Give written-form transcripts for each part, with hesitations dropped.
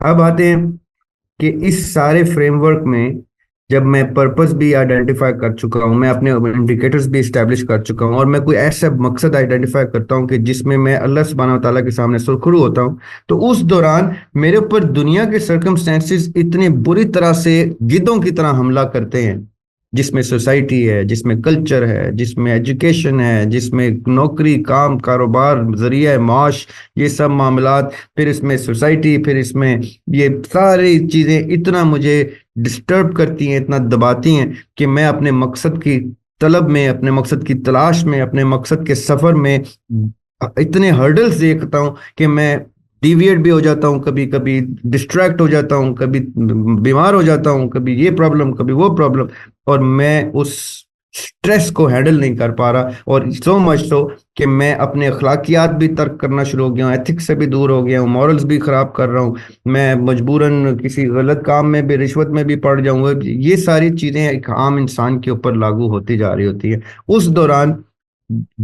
اب آتے ہیں کہ اس سارے فریم ورک میں جب میں پرپس بھی آئیڈینٹیفائی کر چکا ہوں، میں اپنے انڈیکیٹرز بھی اسٹیبلش کر چکا ہوں، اور میں کوئی ایسا مقصد آئیڈینٹیفائی کرتا ہوں کہ جس میں میں اللہ سبحانہ و تعالیٰ کے سامنے سرخرو ہوتا ہوں، تو اس دوران میرے اوپر دنیا کے سرکمسٹینسز اتنے بری طرح سے گدوں کی طرح حملہ کرتے ہیں، جس میں سوسائٹی ہے، جس میں کلچر ہے، جس میں ایجوکیشن ہے، جس میں نوکری، کام، کاروبار، ذریعہ معاش، یہ سب معاملات، پھر اس میں سوسائٹی، پھر اس میں یہ ساری چیزیں اتنا مجھے ڈسٹرب کرتی ہیں، اتنا دباتی ہیں کہ میں اپنے مقصد کی طلب میں، اپنے مقصد کی تلاش میں، اپنے مقصد کے سفر میں اتنے ہرڈلز دیکھتا ہوں کہ میں ڈیویٹ بھی ہو جاتا ہوں، کبھی کبھی ڈسٹریکٹ ہو جاتا ہوں، کبھی بیمار ہو جاتا ہوں، کبھی یہ پرابلم، کبھی وہ پرابلم، اور میں اس سٹریس کو ہینڈل نہیں کر پا رہا، اور سو مچ سو کہ میں اپنے اخلاقیات بھی ترک کرنا شروع ہو گیا ہوں، ایتھکس سے بھی دور ہو گیا ہوں، مورلز بھی خراب کر رہا ہوں، میں مجبوراً کسی غلط کام میں بھی، رشوت میں بھی پڑ جاؤں گا۔ یہ ساری چیزیں ایک عام انسان کے اوپر لاگو ہوتی جا رہی ہوتی ہیں۔ اس دوران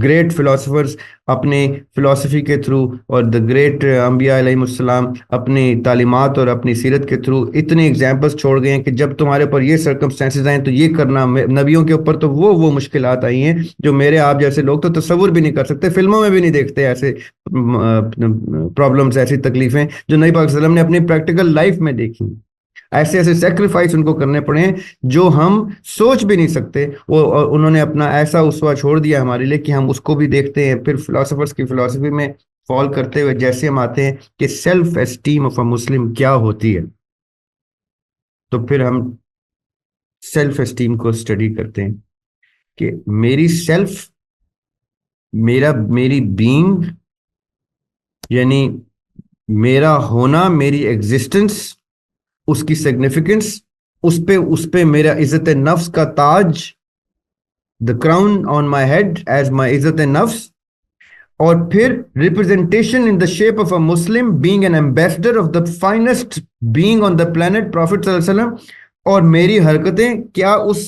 گریٹ فلاسفرز اپنے فلسفی کے تھرو، اور دا گریٹ انبیاء علیہ السلام اپنی تعلیمات اور اپنی سیرت کے تھرو اتنے ایگزامپلس چھوڑ گئے ہیں کہ جب تمہارے اوپر یہ سرکمسٹانسز آئیں تو یہ کرنا۔ نبیوں کے اوپر تو وہ مشکلات آئی ہیں جو میرے آپ جیسے لوگ تو تصور بھی نہیں کر سکتے، فلموں میں بھی نہیں دیکھتے ایسے پرابلمس، ایسی تکلیفیں جو نبی پاک صلی اللہ علیہ وسلم نے اپنی پریکٹیکل لائف میں دیکھی۔ ایسے ایسے سیکریفائس ان کو کرنے پڑے ہیں جو ہم سوچ بھی نہیں سکتے، اور انہوں نے اپنا ایسا اسوہ چھوڑ دیا ہمارے لیے کہ ہم اس کو بھی دیکھتے ہیں۔ پھر فلاسفرز کی فلسفی میں فال کرتے ہوئے جیسے ہم آتے ہیں کہ سیلف اسٹیم آف اے مسلم کیا ہوتی ہے، تو پھر ہم سیلف اسٹیم کو اسٹڈی کرتے ہیں کہ میری سیلف، میری بینگ، یعنی میرا ہونا، میری ایگزسٹنس، اس کی سگنیفیکنس، اس پہ میرا عزت نفس کا تاج، the crown on my head as my عزت نفس، اور پھر representation in the shape of a Muslim being an ambassador of the finest being on the planet Prophet صلی اللہ علیہ وسلم، اور میری حرکتیں کیا اس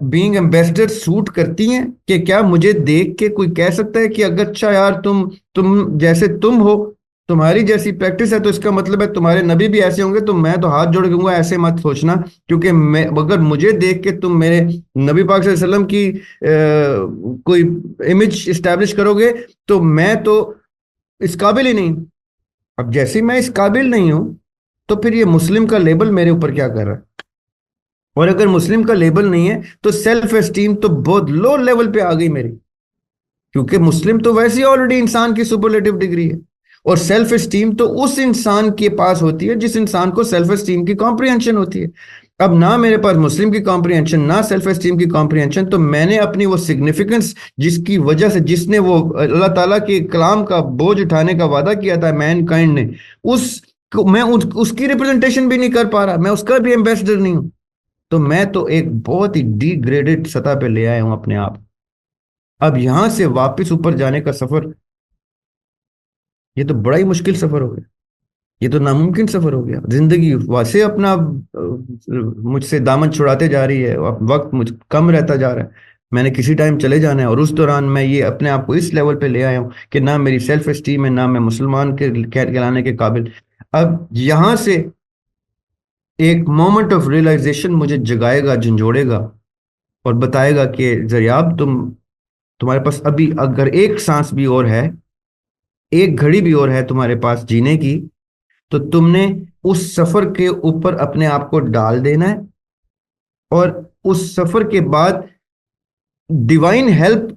بینگ ایمبیسڈر سوٹ کرتی ہیں کہ کیا مجھے دیکھ کے کوئی کہہ سکتا ہے کہ اگر اچھا یار تم جیسے تم ہو، تمہاری جیسی پریکٹس ہے، تو اس کا مطلب ہے تمہارے نبی بھی ایسے ہوں گے، تو میں تو ہاتھ جوڑ کے کہوں گا ایسے مت سوچنا، کیونکہ اگر مجھے دیکھ کے تم میرے نبی پاک صلی اللہ علیہ وسلم کی کوئی امیج اسٹیبلش کرو گے تو میں تو اس قابل ہی نہیں۔ اب جیسے میں اس قابل نہیں ہوں تو پھر یہ مسلم کا لیبل میرے اوپر کیا کر رہا ہے؟ اور اگر مسلم کا لیبل نہیں ہے تو سیلف اسٹیم تو بہت لو لیول پہ آ گئی میری، کیونکہ مسلم تو ویسے ہی آلریڈی انسان کی سپرلیٹو ڈگری ہے، اور سیلف اسٹیم تو اس انسان کے پاس ہوتی ہے جس انسان کو سیلف اسٹیم کی کمپریہنشن ہوتی ہے۔ اب نہ میرے پاس مسلم کی کمپریہنشن، نہ سیلف اسٹیم کی کمپریہنشن، تو میں نے اپنی وہ سگنیفیکنس جس کی وجہ سے، جس نے وہ اللہ تعالیٰ کے کلام کا بوجھ اٹھانے کا وعدہ کیا تھا مین کائنڈ نے، میں اس کی ریپرزنٹیشن بھی نہیں کر پا رہا، میں اس کا بھی ایمبیسڈر نہیں ہوں، تو میں تو ایک بہت ہی ڈی گریڈڈ سطح پہ لے آیا ہوں اپنے آپ۔ اب یہاں سے واپس اوپر جانے کا سفر، یہ تو بڑا ہی مشکل سفر ہو گیا، یہ تو ناممکن سفر ہو گیا۔ زندگی ویسے اپنا مجھ سے دامن چھڑاتے جا رہی ہے، وقت مجھ کم رہتا جا رہا ہے، میں نے کسی ٹائم چلے جانا ہے، اور اس دوران میں یہ اپنے آپ کو اس لیول پہ لے آیا ہوں کہ نہ میری سیلف اسٹیم ہے، نہ میں مسلمان کے کہلانے کے قابل۔ اب یہاں سے ایک مومنٹ آف ریئلائزیشن مجھے جگائے گا، جھنجھوڑے گا، اور بتائے گا کہ زریاب تمہارے پاس ابھی اگر ایک سانس بھی اور ہے، ایک گھڑی بھی اور ہے تمہارے پاس جینے کی، تو تم نے اس سفر کے اوپر اپنے آپ کو ڈال دینا ہے، اور اس سفر کے بعد ڈیوائن ہیلپ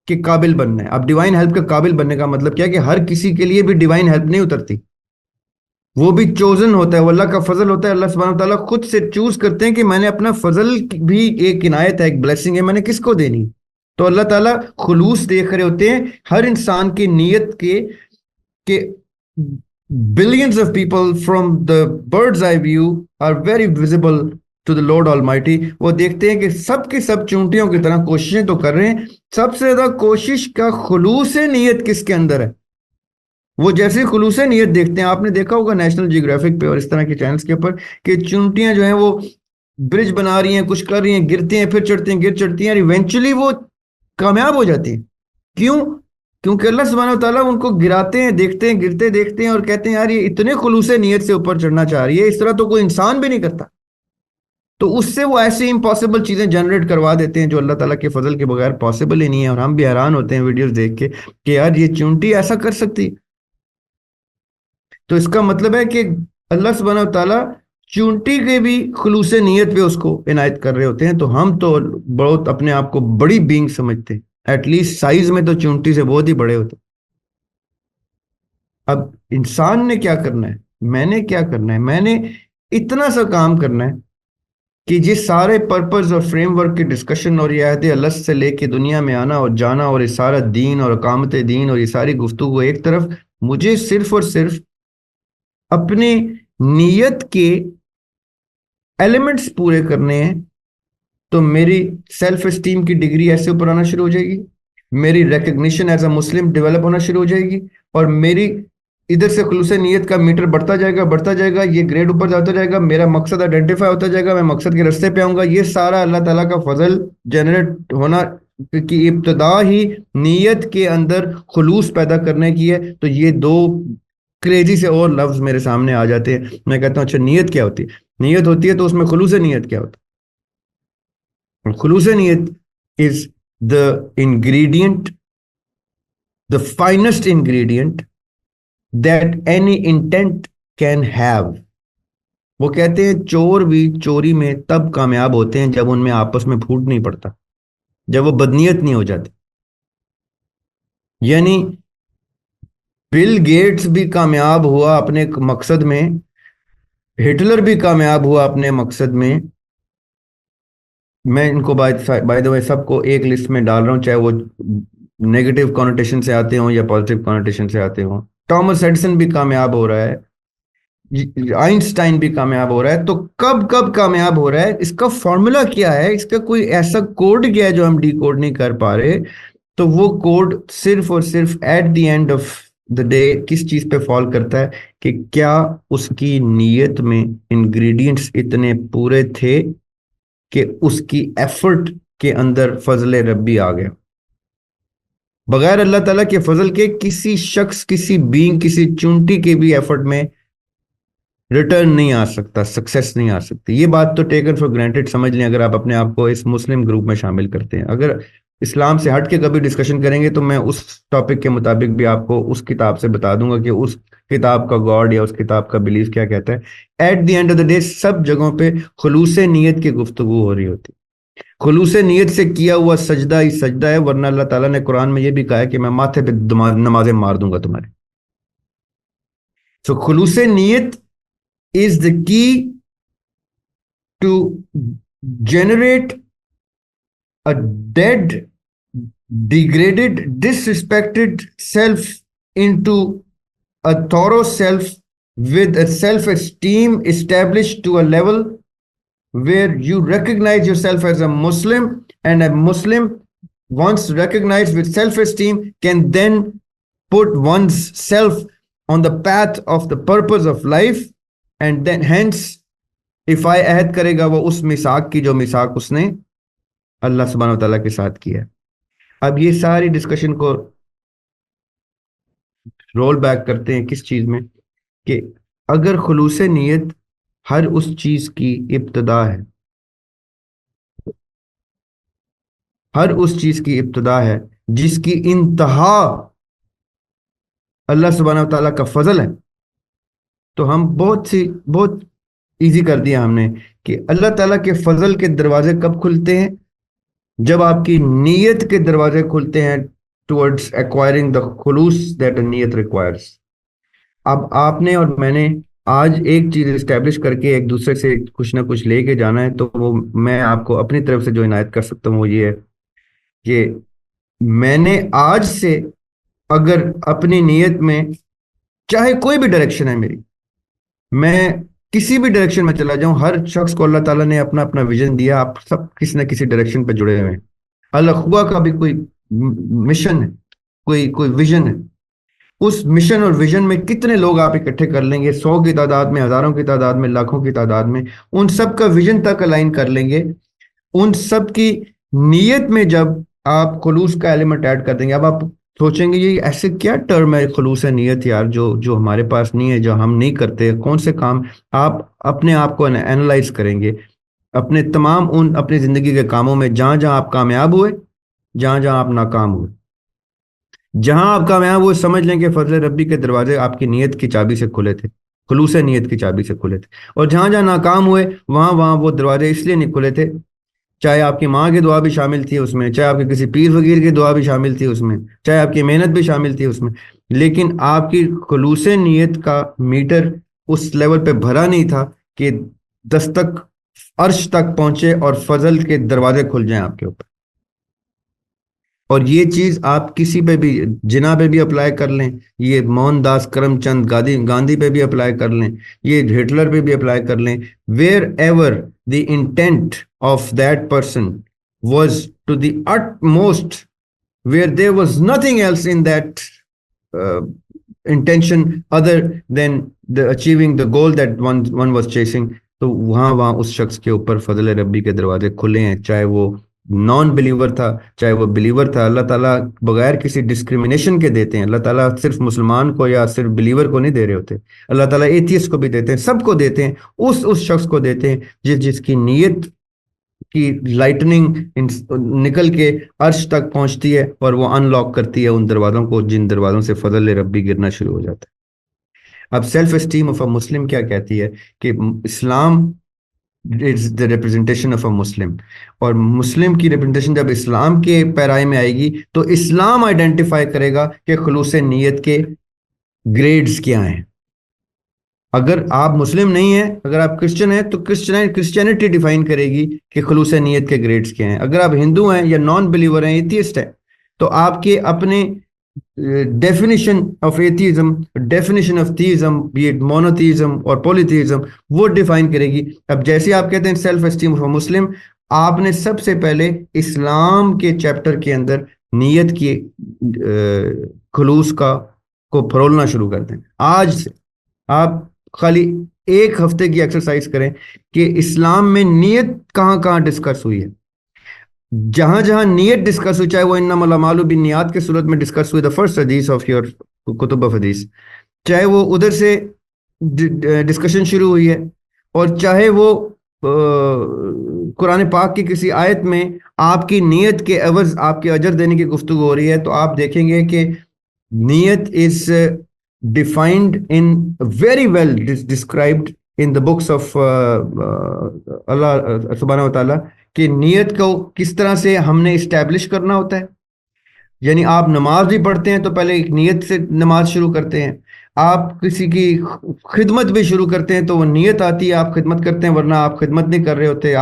کے قابل بننا ہے۔ اب ڈیوائن ہیلپ کے قابل بننے کا مطلب کیا ہے کہ ہر کسی کے لیے بھی ڈیوائن ہیلپ نہیں اترتی، وہ بھی چوزن ہوتا ہے، وہ اللہ کا فضل ہوتا ہے، اللہ سبحانہ وتعالیٰ خود سے چوز کرتے ہیں کہ میں نے اپنا فضل بھی، ایک عنایت ہے، ایک بلیسنگ ہے، میں نے کس کو دینی، تو اللہ تعالیٰ خلوص دیکھ رہے ہوتے ہیں ہر انسان کی نیت کے، کہ billions of people from the bird's eye view are very visible to the Lord Almighty۔ وہ دیکھتے ہیں کہ سب کے سب چونٹیوں کی طرح کوششیں تو کر رہے ہیں، سب سے زیادہ کوشش کا خلوص نیت کس کے اندر ہے، وہ جیسے خلوص نیت دیکھتے ہیں۔ آپ نے دیکھا ہوگا نیشنل جیوگرافک پہ اور اس طرح کے چینلز کے اوپر کہ چونٹیاں جو ہیں وہ برج بنا رہی ہیں، کچھ کر رہی ہیں، گرتے ہیں، پھر چڑھتے ہیں، گر چڑھتی ہیں، اور ایونچولی وہ کامیاب ہو جاتی ہیں۔ کیوں؟ کیونکہ اللہ سبحانہ وتعالیٰ ان کو گراتے ہیں، دیکھتے ہیں، گرتے دیکھتے ہیں اور کہتے ہیں یار یہ اتنے خلوص نیت سے اوپر چڑھنا چاہ رہی ہے، اس طرح تو کوئی انسان بھی نہیں کرتا. تو اس سے وہ ایسی امپاسبل چیزیں جنریٹ کروا دیتے ہیں جو اللہ تعالیٰ کے فضل کے بغیر پاسبل ہی نہیں ہے. اور ہم بھی حیران ہوتے ہیں ویڈیوز دیکھ کے کہ یار یہ چونٹی ایسا کر سکتی. تو اس کا مطلب ہے کہ اللہ سبحانہ وتعالیٰ چونٹی کے بھی خلوص نیت پہ اس کو عنایت کر رہے ہوتے ہیں. تو ہم تو بہت اپنے آپ کو بڑی بینگ سمجھتے ہیں، ایٹ لیسٹ سائز میں تو چونٹی سے بہت ہی بڑے ہوتے ہیں. اب انسان نے کیا کرنا ہے، میں نے کیا کرنا ہے، میں نے اتنا سا کام کرنا ہے کہ جس سارے پرپز اور فریم ورک کی ڈسکشن اور یہ عہد الست سے لے کے دنیا میں آنا اور جانا اور یہ سارا دین اور اقامت دین اور یہ ساری گفتگو ایک طرف، مجھے صرف اور صرف اپنے نیت کے ایلیمنٹس پورے کرنے ہیں. تو میری سیلف اسٹیم کی ڈگری ایسے اوپر آنا شروع ہو جائے گی، میری recognition as a Muslim develop ہونا شروع ہو جائے گی، اور میری ادھر سے خلوص نیت کا میٹر بڑھتا جائے گا، یہ گریڈ اوپر جاتا جائے گا، میرا مقصد آئیڈینٹیفائی ہوتا جائے گا، میں مقصد کے رستے پہ آؤں گا. یہ سارا اللہ تعالیٰ کا فضل جنریٹ ہونا کی ابتدا ہی نیت کے اندر خلوص پیدا کرنے کی ہے. تو یہ دو کریزی سے اور لفظ میرے سامنے آ جاتے ہیں. میں کہتا ہوں اچھا نیت کیا ہوتی ہے؟ نیت ہوتی ہے تو اس میں خلوص نیت کیا ہوتا ہے؟ خلوص نیت از the ingredient, the finest ingredient that any intent can have. وہ کہتے ہیں چور بھی چوری میں تب کامیاب ہوتے ہیں جب ان میں آپس میں پھوٹ نہیں پڑتا، جب وہ بدنیت نہیں ہو جاتے. یعنی بل گیٹس بھی کامیاب ہوا اپنے مقصد میں، ہٹلر بھی کامیاب ہوا اپنے مقصد میں. میں ان کو بائی دا وے سب کو ایک لسٹ میں ڈال رہا ہوں، چاہے وہ نیگیٹو کانوٹیشن سے آتے ہوں یا پازیٹیو کانوٹیشن سے آتے ہوں. ٹامس ایڈسن بھی کامیاب ہو رہا ہے، آئنسٹائن بھی کامیاب ہو رہا ہے. تو کب کامیاب ہو رہا ہے؟ اس کا فارمولا کیا ہے؟ اس کا کوئی ایسا کوڈ کیا ہے جو ہم ڈی کوڈ نہیں کر پا رہے؟ تو وہ کوڈ صرف اور صرف at the end of the day کس چیز پہ فال کرتا ہے کہ کیا اس کی نیت میں انگریڈینٹس اتنے پورے تھے کہ اس کی ایفرٹ کے اندر فضل ربی آ گیا. بغیر اللہ تعالیٰ کے فضل کے کسی شخص، کسی بینگ، کسی چونٹی کے بھی ایفرٹ میں ریٹرن نہیں آ سکتا، سکسیس نہیں آ سکتی. یہ بات تو ٹیکن فار گرانٹیڈ سمجھ لیں اگر آپ اپنے آپ کو اس مسلم گروپ میں شامل کرتے ہیں. اگر اسلام سے ہٹ کے کبھی ڈسکشن کریں گے تو میں اس ٹاپک کے مطابق بھی آپ کو اس کتاب سے بتا دوں گا کہ اس کتاب کا گاڈ یا اس کتاب کا بلیف کیا کہتا ہے. At the end of the day سب جگہوں پہ خلوص نیت کی گفتگو ہو رہی ہوتی. خلوص نیت سے کیا ہوا سجدہ ہی سجدہ ہے، ورنہ اللہ تعالیٰ نے قرآن میں یہ بھی کہا ہے کہ میں ماتھے پہ نمازیں مار دوں گا تمہارے. تو خلوص نیت is the key to generate a dead, degraded, disrespected self into a thorough self with a self-esteem established to a level where you recognize yourself as a Muslim, and a Muslim, once recognized with self-esteem, can then put one's self on the path of the purpose of life. And then hence افائے عہد کرے گا وہ اس میثاق کی جو میثاق اس نے اللہ سبحانہ وتعالیٰ کے ساتھ کیا ہے. اب یہ ساری ڈسکشن کو رول بیک کرتے ہیں کس چیز میں کہ اگر خلوص نیت ہر اس چیز کی ابتدا ہے، ہر اس چیز کی ابتدا ہے جس کی انتہا اللہ سبحانہ وتعالیٰ کا فضل ہے، تو ہم بہت ایزی کر دیا ہم نے کہ اللہ تعالیٰ کے فضل کے دروازے کب کھلتے ہیں؟ جب آپ کی نیت کے دروازے کھلتے ہیں towards acquiring the خلوص that a نیت requires. اب آپ نے اور میں نے آج ایک چیز اسٹیبلش کر کے ایک دوسرے سے کچھ نہ کچھ لے کے جانا ہے. تو وہ میں آپ کو اپنی طرف سے جو عنایت کر سکتا ہوں وہ یہ ہے کہ میں نے آج سے اگر اپنی نیت میں چاہے کوئی بھی ڈائریکشن ہے میری، میں کسی بھی ڈائریکشن میں چلا جاؤں، ہر شخص کو اللہ تعالیٰ نے اپنا اپنا ویژن دیا، آپ سب کسی نہ کسی ڈائریکشن پہ جڑے ہوئے ہیں. الاخوہ کا بھی کوئی مشن ہے، کوئی ویژن ہے. اس مشن اور ویژن میں کتنے لوگ آپ اکٹھے کر لیں گے، 100 کی تعداد میں، ہزاروں کی تعداد میں، لاکھوں کی تعداد میں، ان سب کا ویژن تک الائن کر لیں گے. ان سب کی نیت میں جب آپ خلوص کا ایلیمنٹ ایڈ کر دیں گے. اب آپ سوچیں گے یہ ایسے کیا ٹرم ہے خلوص نیت یار، جو ہمارے پاس نہیں ہے، جو ہم نہیں کرتے، کون سے کام؟ آپ اپنے آپ کو اینالائز کریں گے اپنے تمام ان اپنی زندگی کے کاموں میں، جہاں جہاں آپ کامیاب ہوئے، جہاں جہاں آپ ناکام ہوئے، جہاں آپ کامیاب ہوئے سمجھ لیں کہ فضل ربی کے دروازے آپ کی نیت کی چابی سے کھلے تھے، خلوص نیت کی چابی سے کھلے تھے، اور جہاں جہاں ناکام ہوئے وہاں وہاں وہ دروازے اس لیے نہیں کھلے تھے، چاہے آپ کی ماں کی دعا بھی شامل تھی اس میں، چاہے آپ کے کسی پیر فقیر کی دعا بھی شامل تھی اس میں، چاہے آپ کی محنت بھی شامل تھی اس میں، لیکن آپ کی خلوص نیت کا میٹر اس لیول پہ بھرا نہیں تھا کہ دستک عرش تک پہنچے اور فضل کے دروازے کھل جائیں آپ کے اوپر۔ اور یہ چیز آپ کسی پہ بھی، جناح پہ بھی اپلائی کر لیں، یہ موہن داس کرم چند گاندھی پہ بھی اپلائی کر لیں، یہ ہٹلر پہ بھی اپلائی کر لیں، wherever the intent of that person was to the utmost, where there was nothing else in that intention other than the achieving the goal that one was chasing, تو وہاں وہاں اس شخص کے اوپر فضل ربی کے دروازے کھلے ہیں، چاہے وہ نان بلیور تھا چاہے وہ بلیور تھا۔ اللہ تعالیٰ بغیر کسی ڈسکریمنیشن کے دیتے ہیں، اللہ تعالیٰ صرف مسلمان کو یا صرف بلیور کو نہیں دے رہے ہوتے، اللہ تعالیٰ ایتھیسٹ کو بھی دیتے ہیں، سب کو دیتے ہیں، اس شخص کو دیتے ہیں جس کی نیت کی لائٹننگ نکل کے عرش تک پہنچتی ہے اور وہ ان لاک کرتی ہے ان دروازوں کو جن دروازوں سے فضل ربی گرنا شروع ہو جاتا ہے۔ اب سیلف اسٹیم آف اے مسلم کیا کہتی ہے کہ اسلام از دا ریپرزنٹیشن آف اے مسلم، اور مسلم کی ریپرزنٹیشن جب اسلام کے پیرائی میں آئے گی تو اسلام آئیڈینٹیفائی کرے گا کہ خلوص نیت کے گریڈز کیا ہیں۔ اگر آپ مسلم نہیں ہیں، اگر آپ کرسچن ہیں تو کرسچینٹی ڈیفائن کرے گی کہ خلوص نیت کے گریڈز کیا ہیں۔ اگر آپ ہندو ہیں یا نان بلیور ہیں، ایتھیسٹ ہیں، تو آپ کے اپنے definition of atheism, definition of theism, be it monotheism اور پولیتھیزم، وہ ڈیفائن کرے گی۔ اب جیسے آپ کہتے ہیں self esteem of a Muslim, آپ نے سب سے پہلے اسلام کے چیپٹر کے اندر نیت کی خلوص کو پھرولنا شروع کر دیں۔ آج سے آپ خالی ایک ہفتے کی ایکسرسائز کریں کہ اسلام میں نیت کہاں کہاں ڈسکس ہوئی ہے، جہاں جہاں نیت ڈسکس ہوئی، چاہے وہ انما الاعمال بالنیات کے صورت میں ڈسکس ہوئی، دا فرسٹ حدیث آف یور کتب آف حدیث، چاہے وہ ادھر سے ڈسکشن شروع ہوئی ہے، اور چاہے وہ قرآن پاک کی کسی آیت میں آپ کی نیت کے عوض آپ کے اجر دینے کی گفتگو ہو رہی ہے، تو آپ دیکھیں گے کہ نیت از defined in very well described in the books of اللہ سبحانہ وتعالی، کہ نیت کو کس طرح سے ہم نے اسٹیبلش کرنا ہوتا ہے۔ یعنی آپ نماز بھی پڑھتے ہیں تو پہلے ایک نیت سے نماز شروع کرتے ہیں، آپ کسی کی خدمت بھی شروع کرتے ہیں تو وہ نیت آتی ہے، آپ خدمت کرتے ہیں، ورنہ آپ خدمت نہیں کر رہے ہوتے۔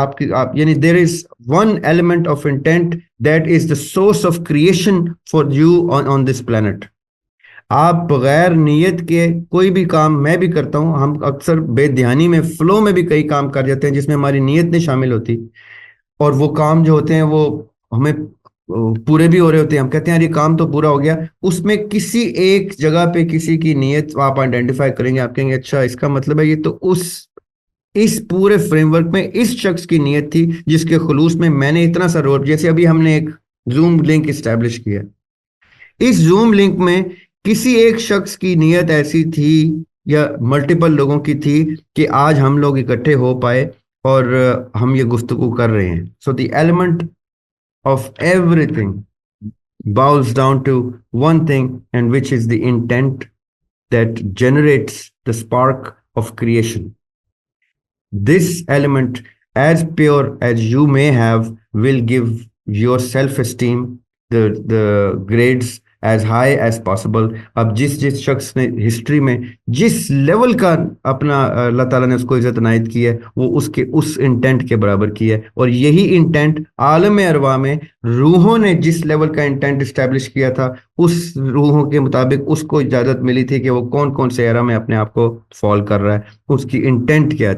یعنی there is one element of intent that is the source of creation for you on this planet۔ آپ بغیر نیت کے کوئی بھی کام، میں بھی کرتا ہوں، ہم اکثر بے دھیانی میں فلو میں بھی کئی کام کر جاتے ہیں جس میں ہماری نیت نہیں شامل ہوتی، اور وہ کام جو ہوتے ہیں وہ ہمیں پورے بھی ہو رہے ہوتے ہیں، ہم کہتے ہیں یہ کام تو پورا ہو گیا، اس میں کسی ایک جگہ پہ کسی کی نیت آپ آئیڈینٹیفائی کریں گے، آپ کہیں گے اچھا اس کا مطلب ہے یہ تو اس پورے فریم ورک میں اس شخص کی نیت تھی جس کے خلوص میں میں نے اتنا سا رول، جیسے ابھی ہم نے ایک زوم لنک اسٹیبلش کیا، اس زوم لنک میں کسی ایک شخص کی نیت ایسی تھی یا ملٹیپل لوگوں کی تھی کہ آج ہم لوگ اکٹھے ہو پائے اور ہم یہ گفتگو کر رہے ہیں۔ So the element of everything boils down to one thing and which is the intent that generates the spark of creation. This element, as pure as you may have, will give your self-esteem the grades as high as possible۔ اب جس شخص نے history میں جس level کا اپنا اللہ تعالیٰ نے اس کو عزت عنایت کی ہے، وہ اس انٹینٹ کے برابر کی ہے، اور یہی انٹینٹ عالم ارواح میں روحوں نے جس لیول کا انٹینٹ اسٹیبلش کیا تھا، اس روحوں کے مطابق اس کو اجازت ملی تھی کہ وہ کون کون سے ایرا میں اپنے آپ کو فال کر رہا ہے، اس کی انٹینٹ کیا تھی۔